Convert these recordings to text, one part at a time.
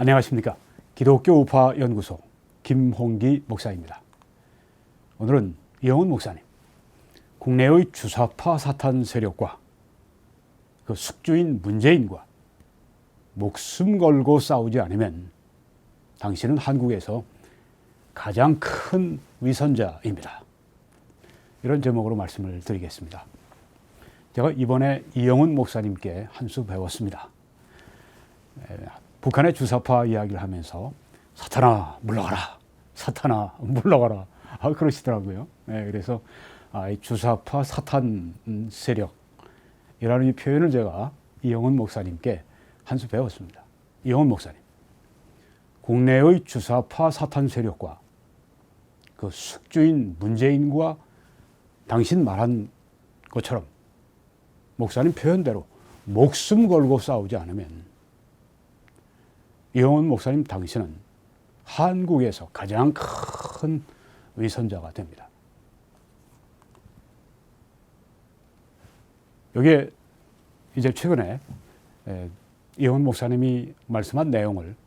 안녕하십니까. 기독교 우파 연구소 김홍기 목사입니다. 오늘은 이영훈 목사님, 국내의 주사파 사탄 세력과 그 숙주인 문재인과 목숨 걸고 싸우지 않으면 당신은 한국에서 가장 큰 위선자입니다. 이런 제목으로 말씀을 드리겠습니다. 제가 이번에 이영훈 목사님께 한 수 배웠습니다. 북한의 주사파 이야기를 하면서 사탄아 물러가라, 사탄아 물러가라 그러시더라고요. 그래서 이 주사파 사탄 세력이라는 이 표현을 제가 이영훈 목사님께 한 수 배웠습니다. 이영훈 목사님, 국내의 주사파 사탄 세력과 그 숙주인 문재인과 당신 말한 것처럼 목사님 표현대로 목숨 걸고 싸우지 않으면 이영훈 목사님 당신은 한국에서 가장 큰 위선자가 됩니다. 여기에 이제 최근에 이영훈 목사님이 말씀한 내용을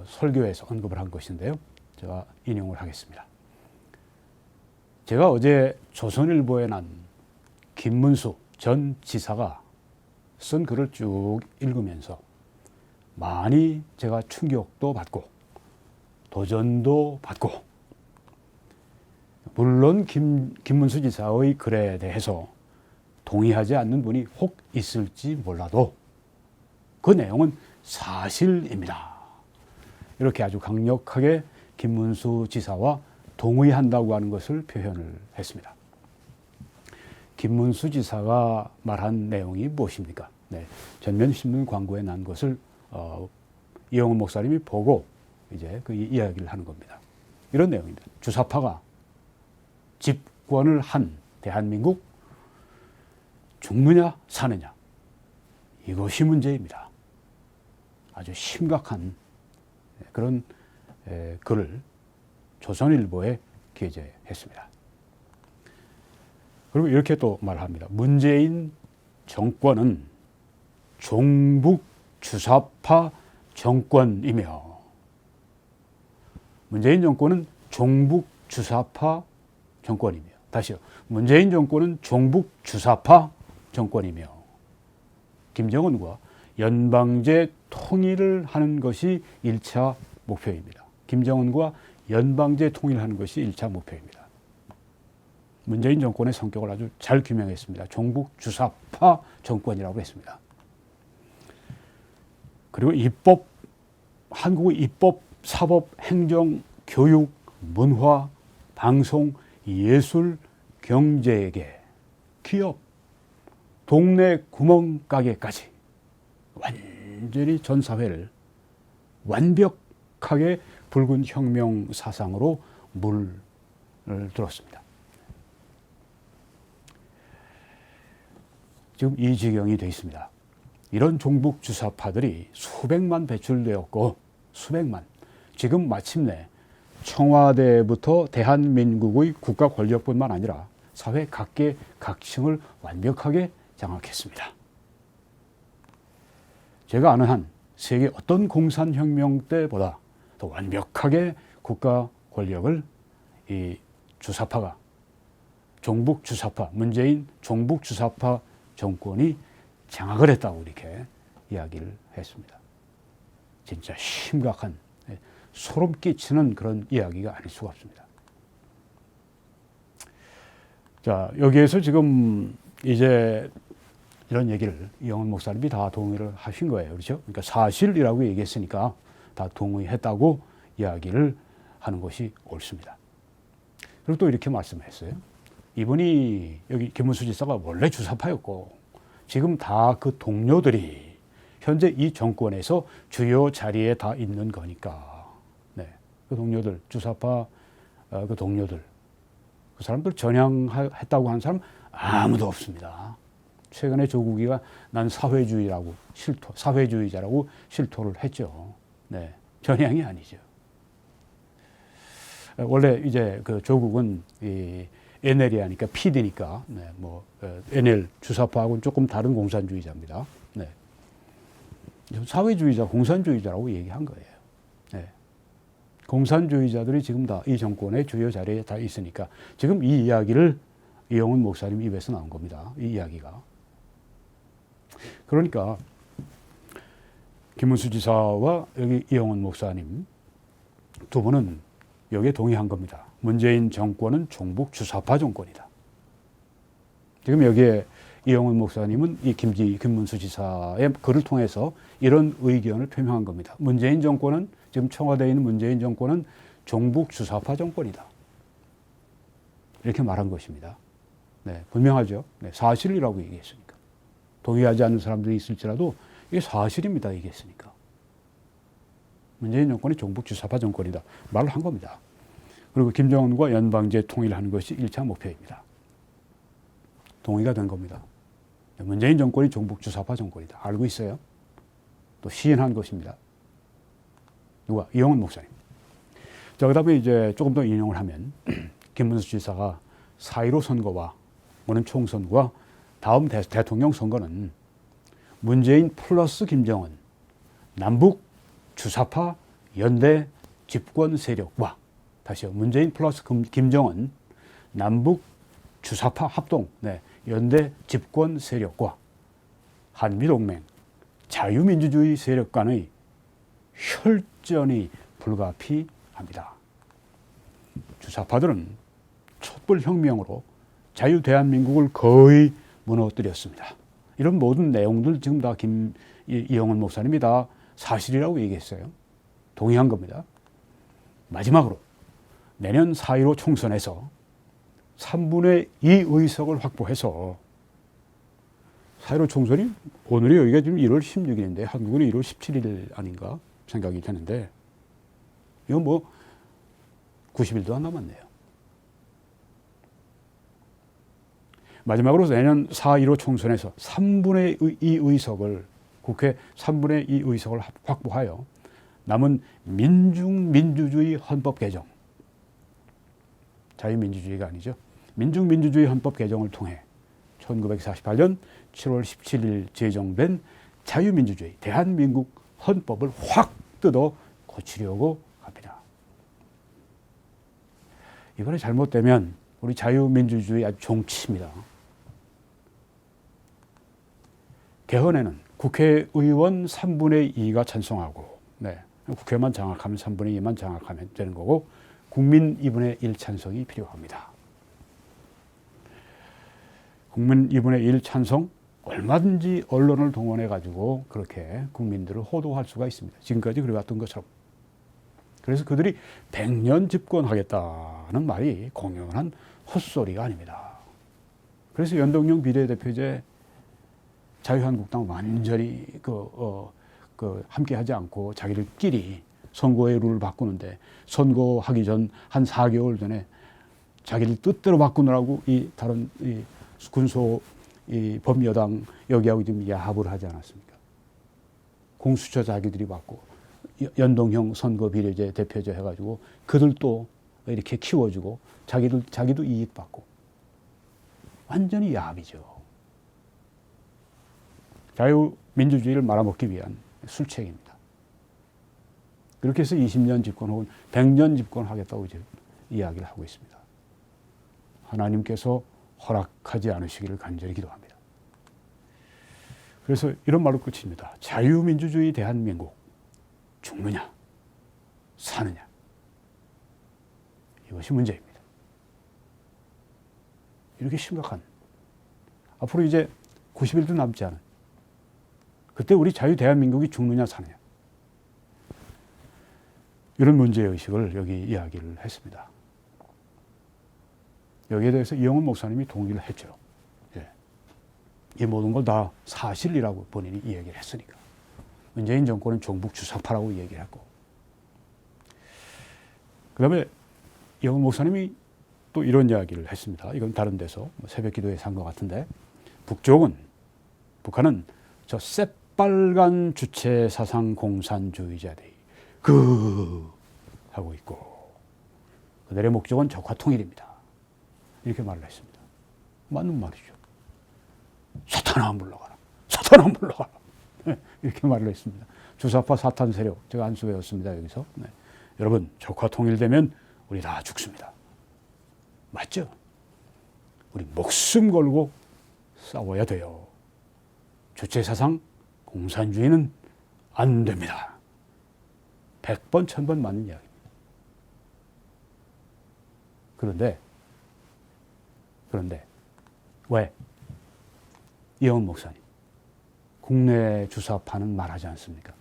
설교에서 언급을 한 것인데요. 제가 인용을 하겠습니다. 제가 어제 조선일보에 난 김문수 전 지사가 쓴 글을 쭉 읽으면서 많이 제가 충격도 받고 도전도 받고, 물론 김문수 지사의 글에 대해서 동의하지 않는 분이 혹 있을지 몰라도 그 내용은 사실입니다. 이렇게 아주 강력하게 김문수 지사와 동의한다고 하는 것을 표현을 했습니다. 김문수 지사가 말한 내용이 무엇입니까? 전면신문 광고에 난 것을 이영훈 목사님이 보고 이제 그 이야기를 하는 겁니다. 이런 내용입니다. 주사파가 집권을 한 대한민국 죽느냐 사느냐, 이것이 문제입니다. 아주 심각한 그런 글을 조선일보에 게재했습니다. 그리고 이렇게 또 말합니다. 문재인 정권은 종북 주사파 정권이며, 문재인 정권은 종북 주사파 정권이며, 다시요. 문재인 정권은 종북 주사파 정권이며, 김정은과 연방제 통일을 하는 것이 1차 목표입니다. 김정은과 연방제 통일하는 것이 1차 목표입니다. 문재인 정권의 성격을 아주 잘 규명했습니다. 종북 주사파 정권이라고 했습니다. 그리고 한국의 입법, 사법, 행정, 교육, 문화, 방송, 예술, 경제계, 기업, 동네 구멍가게까지 완전히 전 사회를 완벽하게 붉은 혁명 사상으로 물을 들었습니다. 지금 이 지경이 되어 있습니다. 이런 종북 주사파들이 수백만 배출되었고, 수백만, 지금 마침내 청와대부터 대한민국의 국가 권력뿐만 아니라 사회 각계 각층을 완벽하게 장악했습니다. 제가 아는 한 세계 어떤 공산혁명 때보다 더 완벽하게 국가 권력을 이 주사파가, 종북 주사파, 문재인 종북 주사파 정권이 장악을 했다고 이렇게 이야기를 했습니다. 진짜 심각한, 소름 끼치는 그런 이야기가 아닐 수가 없습니다. 자, 여기에서 지금 이제 이런 얘기를 이영훈 목사님이 다 동의를 하신 거예요. 그렇죠? 그러니까 사실이라고 얘기했으니까 다 동의했다고 이야기를 하는 것이 옳습니다. 그리고 또 이렇게 말씀했어요. 이분이, 여기 김문수 지사가 원래 주사파였고 지금 다 그 동료들이 현재 이 정권에서 주요 자리에 다 있는 거니까, 그 동료들, 주사파 그 동료들, 그 사람들 전향했다고 하는 사람 아무도 없습니다. 최근에 조국이가 난 사회주의자라고 실토를 했죠. 전향이 아니죠. 원래 이제 그 조국은 이 NL이니까 PD니까 NL 주사파하고는 조금 다른 공산주의자입니다. 사회주의자, 공산주의자라고 얘기한 거예요. 네. 공산주의자들이 지금 다 이 정권의 주요 자리에 다 있으니까 지금 이 이야기를 이영훈 목사님 입에서 나온 겁니다. 이 이야기가. 그러니까 김문수 지사와 여기 이영훈 목사님 두 분은 여기에 동의한 겁니다. 문재인 정권은 종북 주사파 정권이다. 지금 여기에 이영훈 목사님은 이 김문수 지사의 글을 통해서 이런 의견을 표명한 겁니다. 문재인 정권은, 지금 청와대에 있는 문재인 정권은 종북 주사파 정권이다. 이렇게 말한 것입니다. 네, 분명하죠. 네, 사실이라고 얘기했으니까. 동의하지 않는 사람들이 있을지라도 이게 사실입니다. 얘기했으니까. 문재인 정권이 종북 주사파 정권이다. 말을 한 겁니다. 그리고 김정은과 연방제 통일하는 것이 1차 목표입니다. 동의가 된 겁니다. 문재인 정권이 종북 주사파 정권이다. 알고 있어요. 또 시인한 것입니다. 누가? 이영훈 목사님. 자, 그 다음에 이제 조금 더 인용을 하면 김문수 지사가 4.15 선거와 오는 총선과 다음 대통령 선거는 문재인 플러스 김정은 남북 주사파 연대 집권 세력과, 다시요, 문재인 플러스 김정은 남북 주사파 합동 연대 집권 세력과 한미동맹 자유민주주의 세력 간의 혈전이 불가피합니다. 주사파들은 촛불혁명으로 자유대한민국을 거의 무너뜨렸습니다. 이런 모든 내용들 지금 다 이영훈 목사님이 다 사실이라고 얘기했어요. 동의한 겁니다. 마지막으로 내년 4.15 총선에서 3분의 2 의석을 확보해서 4.15 총선이 오늘이 여기가 지금 1월 16일인데 한국은 1월 17일 아닌가 생각이 되는데 이건 뭐 90일도 안 남았네요. 마지막으로 내년 4.15 총선에서 3분의 2 의석을, 국회 3분의 2 의석을 확보하여 남은 민중민주주의 헌법 개정, 자유민주주의가 아니죠. 민중민주주의 헌법 개정을 통해 1948년 7월 17일 제정된 자유민주주의 대한민국 헌법을 확 뜯어 고치려고 합니다. 이번에 잘못되면 우리 자유민주주의 아주 종치입니다. 개헌에는 국회의원 3분의 2가 찬성하고, 국회만 장악하면 3분의 2만 장악하면 되는 거고, 국민 2분의 1 찬성이 필요합니다. 국민 2분의 1 찬성, 얼마든지 언론을 동원해 가지고 그렇게 국민들을 호도할 수가 있습니다. 지금까지 그래왔던 것처럼. 그래서 그들이 100년 집권하겠다는 말이 공연한 헛소리가 아닙니다. 그래서 연동형 비례대표제 자유한국당 완전히 함께하지 않고 자기들끼리 선거의 룰을 바꾸는데, 선거하기 전 한 4개월 전에 자기들 뜻대로 바꾸느라고 다른 군소 범여당 여기하고 지금 야합을 하지 않았습니까? 공수처 자기들이 받고 연동형 선거 비례제 대표제 해가지고 그들도 이렇게 키워주고 자기도 이익 받고 완전히 야합이죠. 자유민주주의를 말아먹기 위한 술책입니다. 그렇게 해서 20년 집권 혹은 100년 집권하겠다고 이제 이야기를 하고 있습니다. 하나님께서 허락하지 않으시기를 간절히 기도합니다. 그래서 이런 말로 끝입니다. 자유민주주의 대한민국 죽느냐 사느냐, 이것이 문제입니다. 이렇게 심각한, 앞으로 이제 90일도 남지 않은 그때 우리 자유 대한민국이 죽느냐 사느냐, 이런 문제의식을 여기 이야기를 했습니다. 여기에 대해서 이영훈 목사님이 동의를 했죠. 이 모든 걸 다 사실이라고 본인이 이 얘기를 했으니까. 문재인 정권은 종북 주사파라고 얘기를 했고, 그 다음에 이영훈 목사님이 또 이런 이야기를 했습니다. 이건 다른 데서 새벽 기도에서 한 것 같은데, 북한은 저 새빨간 주체 사상 공산주의자들이 하고 있고, 그들의 목적은 적화 통일입니다. 이렇게 말을 했습니다. 맞는 말이죠. 사탄아 물러가라. 사탄아 물러가라. 이렇게 말을 했습니다. 주사파 사탄 세력, 제가 안 수배웠습니다. 여기서. 네. 여러분, 적화 통일되면 우리 다 죽습니다. 맞죠? 우리 목숨 걸고 싸워야 돼요. 주체사상, 공산주의는 안 됩니다. 100번, 1000번 맞는 이야기입니다. 그런데 왜? 이영훈 목사님, 국내 주사파는 말하지 않습니까?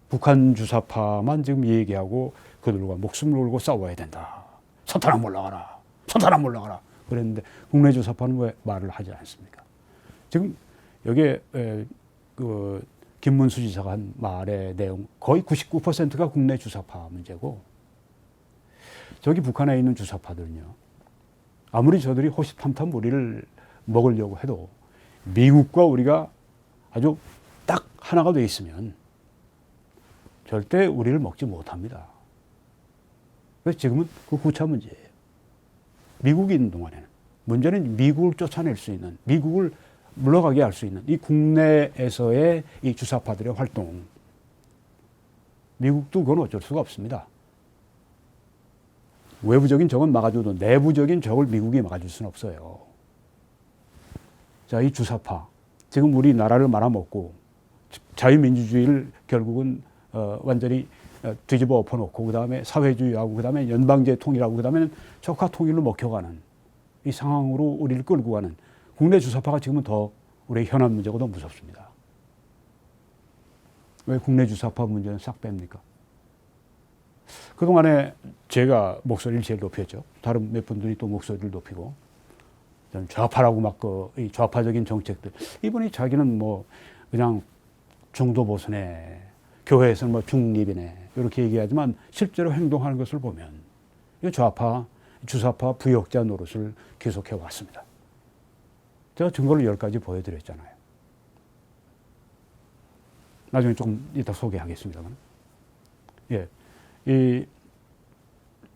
북한 주사파만 지금 얘기하고 그들과 목숨을 걸고 싸워야 된다. 사탄아 몰라가라. 사탄아 몰라가라. 그랬는데 국내 주사파는 왜 말을 하지 않습니까? 지금 여기에 그 김문수 지사가 한 말의 내용 거의 99%가 국내 주사파 문제고, 저기 북한에 있는 주사파들은요, 아무리 저들이 호시탐탐 우리를 먹으려고 해도 미국과 우리가 아주 딱 하나가 돼 있으면 절대 우리를 먹지 못합니다. 그래서 지금은 그 구차 문제예요. 미국이 있는 동안에는 문제는 미국을 쫓아낼 수 있는, 미국을 물러가게 할 수 있는 이 국내에서의 이 주사파들의 활동, 미국도 그건 어쩔 수가 없습니다. 외부적인 적은 막아줘도 내부적인 적을 미국이 막아줄 수는 없어요. 자, 이 주사파, 지금 우리나라를 말아먹고 자유민주주의를 결국은 완전히 뒤집어 엎어놓고, 그 다음에 사회주의하고, 그 다음에 연방제 통일하고, 그 다음에는 적화 통일로 먹혀가는 이 상황으로 우리를 끌고 가는 국내 주사파가 지금은 더 우리의 현안 문제가 더 무섭습니다. 왜 국내 주사파 문제는 싹 뺍니까? 그동안에 제가 목소리를 제일 높였죠. 다른 몇 분들이 또 목소리를 높이고, 저는 좌파라고 막 이 좌파적인 정책들, 이분이 자기는 뭐 그냥 중도 보수네, 교회에서는 뭐 중립이네, 이렇게 얘기하지만 실제로 행동하는 것을 보면 이 좌파, 주사파 부역자 노릇을 계속해 왔습니다. 제가 증거를 10가지 보여드렸잖아요. 나중에 조금 이따 소개하겠습니다만. 예.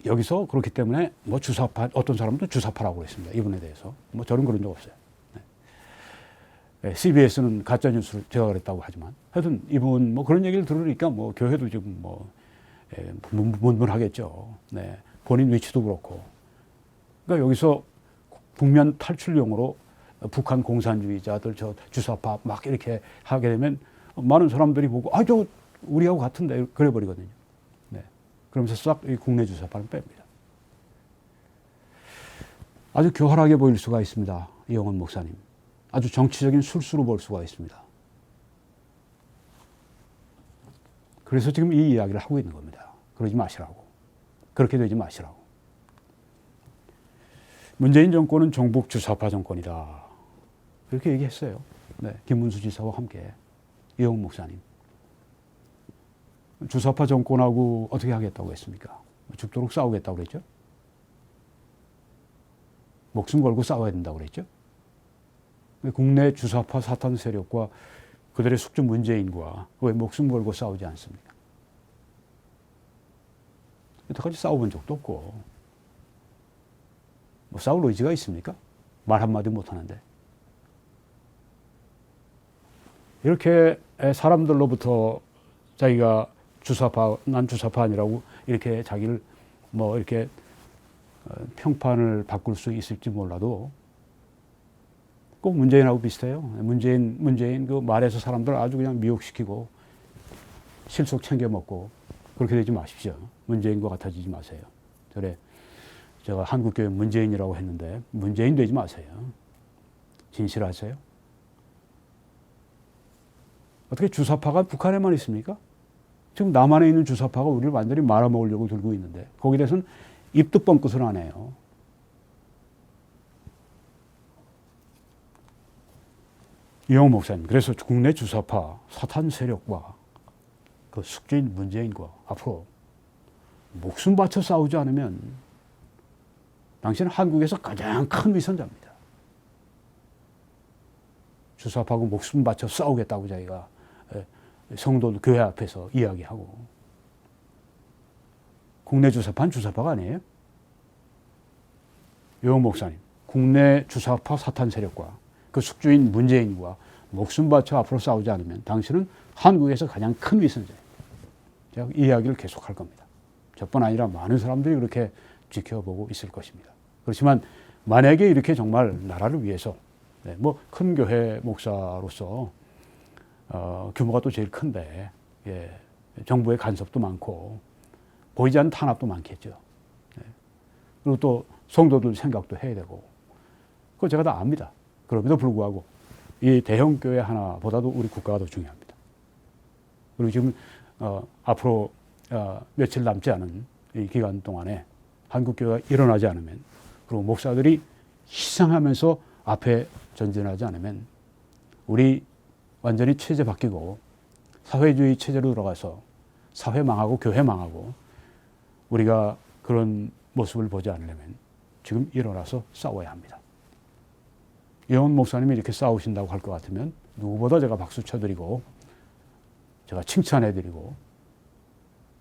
여기서 그렇기 때문에 뭐 주사파, 어떤 사람도 주사파라고 했습니다. 이분에 대해서. 뭐 저는 그런 적 없어요. 네. CBS는 가짜뉴스를 제가 그랬다고 하지만, 하여튼 이분 뭐 그런 얘기를 들으니까 뭐 교회도 지금 뭐 문문하겠죠. 네. 본인 위치도 그렇고. 그러니까 여기서 국면 탈출용으로 북한 공산주의자들, 저 주사파 막 이렇게 하게 되면 많은 사람들이 보고, 아, 저 우리하고 같은데, 그래 버리거든요. 네. 그러면서 싹 이 국내 주사파는 뺍니다. 아주 교활하게 보일 수가 있습니다. 이영훈 목사님. 아주 정치적인 술수로 볼 수가 있습니다. 그래서 지금 이 이야기를 하고 있는 겁니다. 그러지 마시라고. 그렇게 되지 마시라고. 문재인 정권은 종북 주사파 정권이다. 그렇게 얘기했어요. 네, 김문수 지사와 함께. 이영훈 목사님. 주사파 정권하고 어떻게 하겠다고 했습니까? 죽도록 싸우겠다고 그랬죠? 목숨 걸고 싸워야 된다고 그랬죠? 국내 주사파 사탄 세력과 그들의 숙주 문재인과 왜 목숨 걸고 싸우지 않습니까? 여태까지 싸워본 적도 없고, 뭐 싸울 의지가 있습니까? 말 한마디 못하는데. 이렇게 사람들로부터 자기가 주사파, 난 주사파 아니라고 이렇게 자기를 뭐 이렇게 평판을 바꿀 수 있을지 몰라도 꼭 문재인하고 비슷해요. 문재인 그 말에서 사람들 아주 그냥 미혹시키고 실속 챙겨 먹고 그렇게 되지 마십시오. 문재인과 같아지지 마세요. 제가 한국교회 문재인이라고 했는데 문재인 되지 마세요. 진실하세요? 어떻게 주사파가 북한에만 있습니까? 지금 남한에 있는 주사파가 우리를 완전히 말아먹으려고 들고 있는데 거기에 대해서는 입도 뻥끗을 안 해요. 이영훈 목사님, 그래서 국내 주사파 사탄 세력과 그 숙주인 문재인과 앞으로 목숨 바쳐 싸우지 않으면 당신은 한국에서 가장 큰 위선자입니다. 주사파하고 목숨 바쳐 싸우겠다고 자기가 성도 교회 앞에서 이야기하고, 국내 주사파는 주사파가 아니에요. 이영훈 목사님, 국내 주사파 사탄 세력과 그 숙주인 문재인과 목숨 바쳐 앞으로 싸우지 않으면 당신은 한국에서 가장 큰 위선자예요. 제가 이 이야기를 계속할 겁니다. 저뿐 아니라 많은 사람들이 그렇게 지켜보고 있을 것입니다. 그렇지만 만약에 이렇게 정말 나라를 위해서 뭐 큰 교회 목사로서 규모가 또 제일 큰데 정부의 간섭도 많고 보이지 않는 탄압도 많겠죠. 그리고 또 성도들 생각도 해야 되고 그거 제가 다 압니다. 그럼에도 불구하고 이 대형 교회 하나보다도 우리 국가가 더 중요합니다. 그리고 지금 앞으로 며칠 남지 않은 이 기간 동안에 한국 교회가 일어나지 않으면 그리고 목사들이 희생하면서 앞에 전진하지 않으면 우리 완전히 체제 바뀌고 사회주의 체제로 들어가서 사회 망하고 교회 망하고 우리가 그런 모습을 보지 않으려면 지금 일어나서 싸워야 합니다. 이영훈 목사님이 이렇게 싸우신다고 할 것 같으면 누구보다 제가 박수 쳐드리고 제가 칭찬해드리고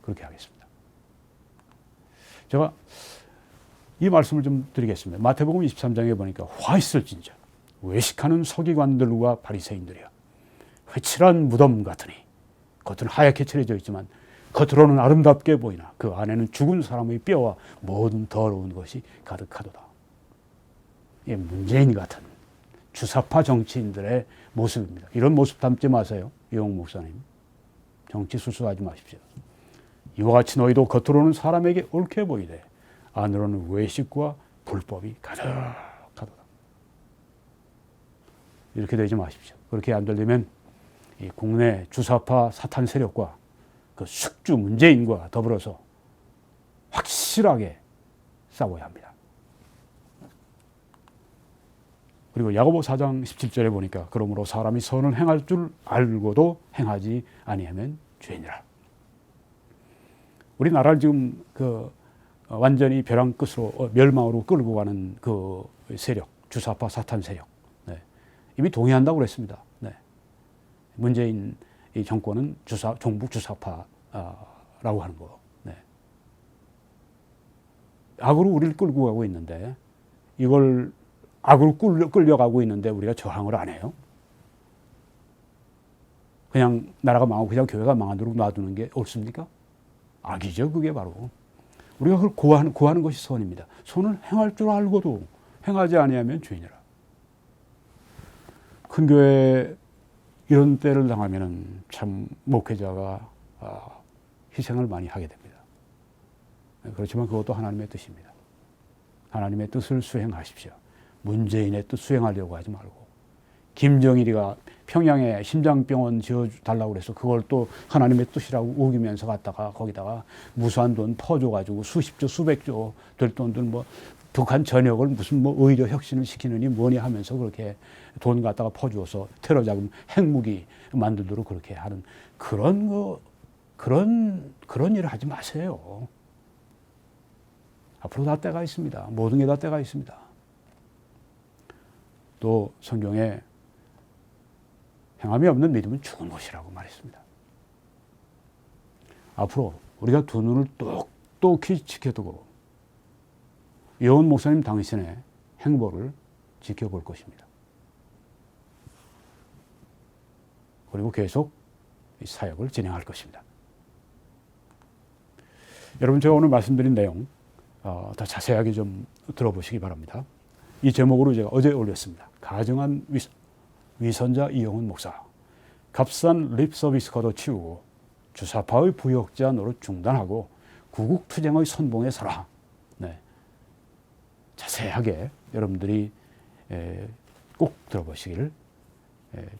그렇게 하겠습니다. 제가 이 말씀을 좀 드리겠습니다. 마태복음 23장에 보니까 화 있을진저 외식하는 서기관들과 바리새인들이여 회칠한 무덤 같으니 겉은 하얗게 칠해져 있지만 겉으로는 아름답게 보이나 그 안에는 죽은 사람의 뼈와 모든 더러운 것이 가득하도다. 이 문재인 같은 주사파 정치인들의 모습입니다. 이런 모습 담지 마세요. 이영훈 목사님. 정치 수수하지 마십시오. 이와 같이 너희도 겉으로는 사람에게 옳게 보이되 안으로는 외식과 불법이 가득하도다. 이렇게 되지 마십시오. 그렇게 안 되려면 이 국내 주사파 사탄 세력과 그 숙주 문재인과 더불어서 확실하게 싸워야 합니다. 그리고 야고보 4장 17절에 보니까 그러므로 사람이 선을 행할 줄 알고도 행하지 아니하면 죄니라. 우리나라를 지금 완전히 벼랑 끝으로 멸망으로 끌고 가는 그 세력, 주사파 사탄 세력 이미 동의한다고 그랬습니다. 문재인 이 정권은 종북 주사파라고 하는 거. 악으로 우리를 끌고 가고 있는데 이걸 악으로 끌려가고 있는데 우리가 저항을 안 해요. 그냥 나라가 망하고 그냥 교회가 망하도록 놔두는 게 옳습니까? 악이죠. 그게 바로. 우리가 그걸 구하는 것이 선입니다. 선을 행할 줄 알고도 행하지 아니하면 죄니라. 큰 교회 이런 때를 당하면은 참 목회자가 희생을 많이 하게 됩니다. 그렇지만 그것도 하나님의 뜻입니다. 하나님의 뜻을 수행하십시오. 문재인의 뜻 수행하려고 하지 말고 김정일이가 평양에 심장병원 지어달라고 그래서 그걸 또 하나님의 뜻이라고 우기면서 갔다가 거기다가 무수한 돈 퍼줘가지고 수십조 수백조 될 돈들 뭐 북한 전역을 무슨 뭐 의료 혁신을 시키느니 뭐니 하면서 그렇게 돈 갖다가 퍼주어서 테러 자금 핵무기 만들도록 그렇게 하는 그런 일을 하지 마세요. 앞으로 다 때가 있습니다. 모든 게 다 때가 있습니다. 또 성경에 행함이 없는 믿음은 죽은 것이라고 말했습니다. 앞으로 우리가 두 눈을 똑똑히 지켜두고 이영훈 목사님 당신의 행보를 지켜볼 것입니다. 그리고 계속 이 사역을 진행할 것입니다. 여러분 제가 오늘 말씀드린 내용 더 자세하게 좀 들어보시기 바랍니다. 이 제목으로 제가 어제 올렸습니다. 가정한 위선자 이영훈 목사. 값싼 립 서비스 걷어치우고 주사파의 부역자 노릇 중단하고 구국투쟁의 선봉에 서라. 자세하게 여러분들이 꼭 들어보시기를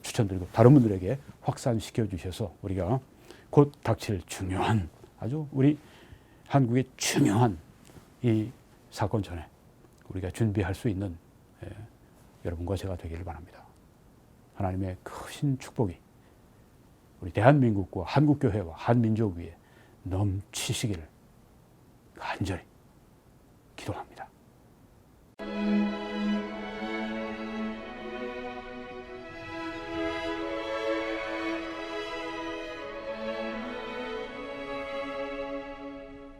추천드리고 다른 분들에게 확산시켜 주셔서 우리가 곧 닥칠 중요한 아주 우리 한국의 중요한 이 사건 전에 우리가 준비할 수 있는 여러분과 제가 되기를 바랍니다. 하나님의 크신 축복이 우리 대한민국과 한국교회와 한민족 위에 넘치시기를 간절히